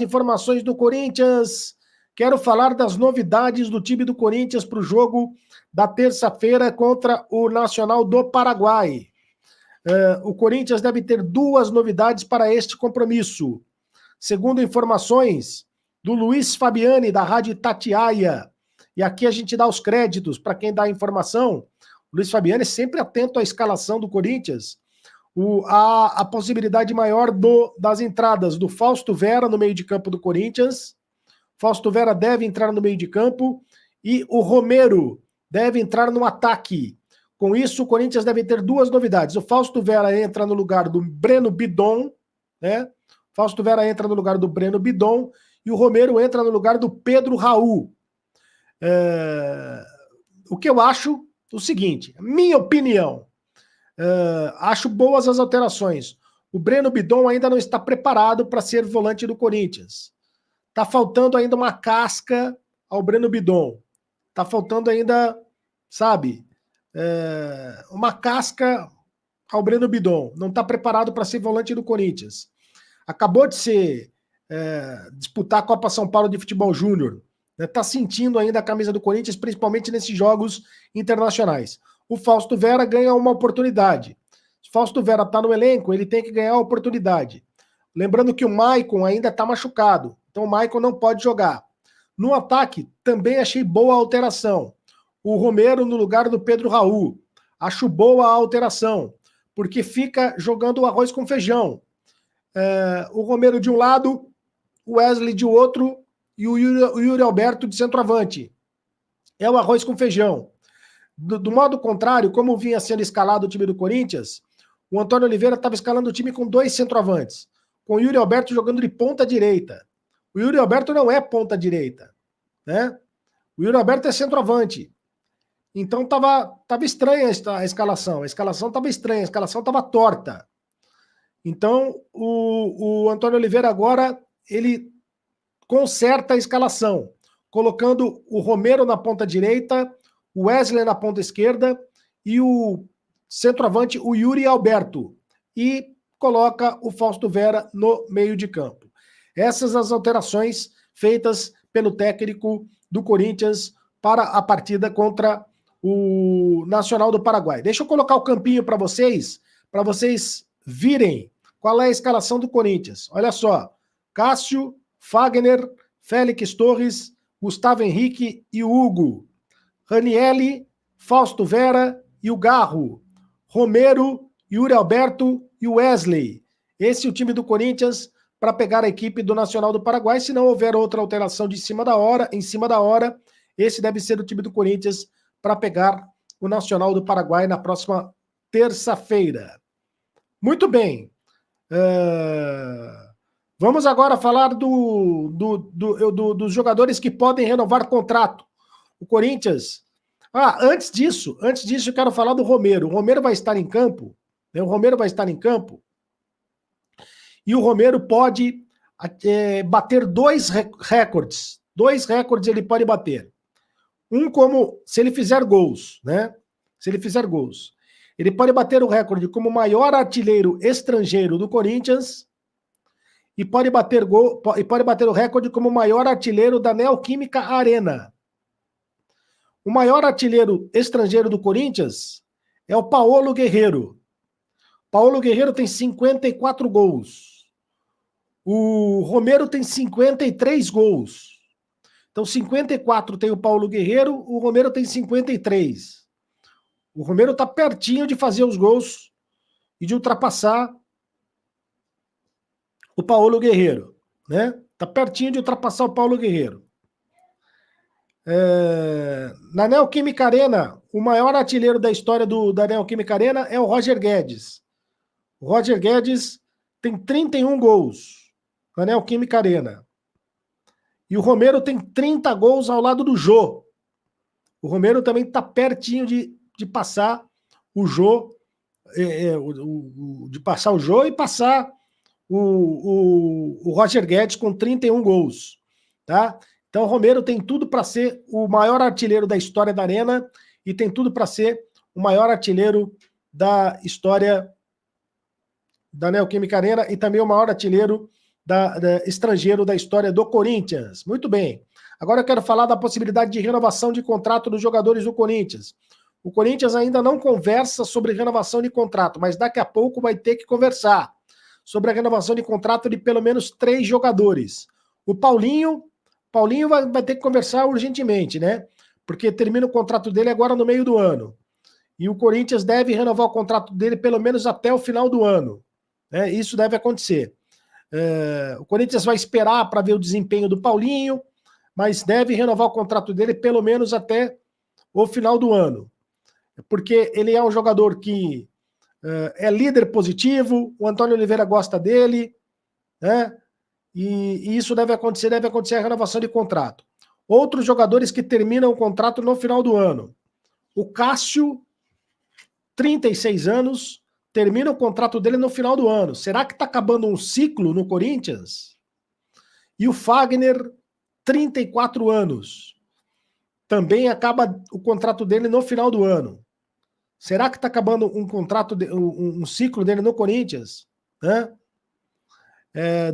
informações do Corinthians. Quero falar das novidades do time do Corinthians para o jogo da terça-feira contra o Nacional do Paraguai. O Corinthians deve ter duas novidades para este compromisso. Segundo informações do Luiz Fabiani, da Rádio Itatiaia, e aqui a gente dá os créditos para quem dá a informação. O Luiz Fabiani é sempre atento à escalação do Corinthians. A possibilidade maior das entradas do Fausto Vera no meio de campo do Corinthians. Fausto Vera deve entrar no meio de campo e o Romero deve entrar no ataque. Com isso, o Corinthians deve ter duas novidades. O Fausto Vera entra no lugar do Breno Bidon, né? Fausto Vera entra no lugar do Breno Bidon e o Romero entra no lugar do Pedro Raul. O que eu acho, o seguinte, minha opinião, acho boas as alterações. O Breno Bidon ainda não está preparado para ser volante do Corinthians. Tá faltando ainda uma casca ao Breno Bidon. Tá faltando ainda, sabe, uma casca ao Breno Bidon. Não tá preparado para ser volante do Corinthians. Acabou de disputar a Copa São Paulo de Futebol Júnior. Tá sentindo ainda a camisa do Corinthians, principalmente nesses jogos internacionais. O Fausto Vera ganha uma oportunidade. Se o Fausto Vera tá no elenco, ele tem que ganhar a oportunidade. Lembrando que o Maicon ainda tá machucado. Então o Maicon não pode jogar. No ataque, também achei boa a alteração. O Romero no lugar do Pedro Raul. Acho boa a alteração, porque fica jogando o arroz com feijão. O Romero de um lado, o Wesley de outro e o Yuri Alberto de centroavante. É o arroz com feijão. Do modo contrário, como vinha sendo escalado o time do Corinthians, o Antônio Oliveira estava escalando o time com dois centroavantes, com o Yuri Alberto jogando de ponta direita. O Yuri Alberto não é ponta direita, né? O Yuri Alberto é centroavante. Então estava estranha a escalação. A escalação estava estranha, a escalação estava torta. Então o Antônio Oliveira agora ele conserta a escalação, colocando o Romero na ponta direita, o Wesley na ponta esquerda e o centroavante, o Yuri Alberto. E coloca o Fausto Vera no meio de campo. Essas as alterações feitas pelo técnico do Corinthians para a partida contra o Nacional do Paraguai. Deixa eu colocar o campinho para vocês virem qual é a escalação do Corinthians. Olha só, Cássio, Fagner, Félix Torres, Gustavo Henrique e Hugo. Ranielli, Fausto Vera e o Garro. Romero, Yuri Alberto e Wesley. Esse é o time do Corinthians para pegar a equipe do Nacional do Paraguai. Se não houver outra alteração em cima da hora, esse deve ser o time do Corinthians para pegar o Nacional do Paraguai na próxima terça-feira. Muito bem. Vamos agora falar dos jogadores que podem renovar contrato. O Corinthians... antes disso, eu quero falar do Romero. O Romero vai estar em campo, né? E o Romero pode bater dois recordes. Dois recordes ele pode bater. Um como, se ele fizer gols, né? Se ele fizer gols. Ele pode bater o recorde como o maior artilheiro estrangeiro do Corinthians e pode bater o recorde como o maior artilheiro da Neoquímica Arena. O maior artilheiro estrangeiro do Corinthians é o Paulo Guerreiro. Paulo Guerreiro tem 54 gols. O Romero tem 53 gols. Então, 54 tem o Paulo Guerreiro, o Romero tem 53. O Romero está pertinho de fazer os gols e de ultrapassar o Paulo Guerreiro, né? Está pertinho de ultrapassar o Paulo Guerreiro. Na Neoquímica Arena, o maior artilheiro da história da Neoquímica Arena é o Roger Guedes. O Roger Guedes tem 31 gols na Neoquímica Arena. E o Romero tem 30 gols ao lado do Jô. O Romero também está pertinho de passar o Jô, de passar o Jô e passar o Roger Guedes com 31 gols. Tá? Então o Romero tem tudo para ser o maior artilheiro da história da Arena e tem tudo para ser o maior artilheiro da história da Neoquímica Arena e também o maior artilheiro estrangeiro da história do Corinthians. Muito bem. Agora eu quero falar da possibilidade de renovação de contrato dos jogadores do Corinthians. O Corinthians ainda não conversa sobre renovação de contrato, mas daqui a pouco vai ter que conversar sobre a renovação de contrato de pelo menos 3 jogadores. O Paulinho vai ter que conversar urgentemente, né? Porque termina o contrato dele agora no meio do ano. E o Corinthians deve renovar o contrato dele pelo menos até o final do ano. Né? Isso deve acontecer. O Corinthians vai esperar para ver o desempenho do Paulinho, mas deve renovar o contrato dele pelo menos até o final do ano. Porque ele é um jogador que é líder positivo, o Antônio Oliveira gosta dele, né? E isso deve acontecer a renovação de contrato. Outros jogadores que terminam o contrato no final do ano. O Cássio, 36 anos, termina o contrato dele no final do ano. Será que está acabando um ciclo no Corinthians? E o Fagner, 34 anos. Também acaba o contrato dele no final do ano. Será que está acabando um ciclo dele no Corinthians? Né?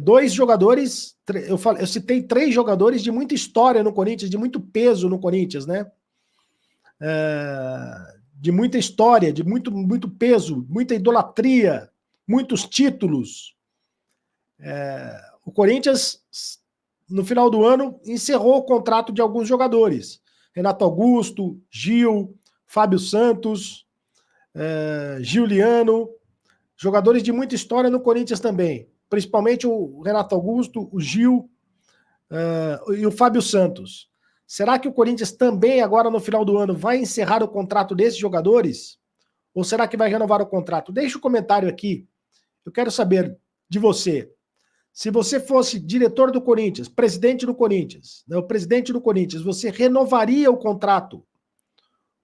2 jogadores, eu citei 3 jogadores de muita história no Corinthians, de muito peso no Corinthians, né? De muita história, de muito peso, muita idolatria, muitos títulos. O Corinthians, no final do ano, encerrou o contrato de alguns jogadores. Renato Augusto, Gil, Fábio Santos, Giuliano, jogadores de muita história no Corinthians também. Principalmente o Renato Augusto, o Gil e o Fábio Santos. Será que o Corinthians também, agora no final do ano, vai encerrar o contrato desses jogadores? Ou será que vai renovar o contrato? Deixa o comentário aqui. Eu quero saber de você. Se você fosse diretor do Corinthians, presidente do Corinthians, né, o presidente do Corinthians, você renovaria o contrato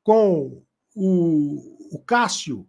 com o Cássio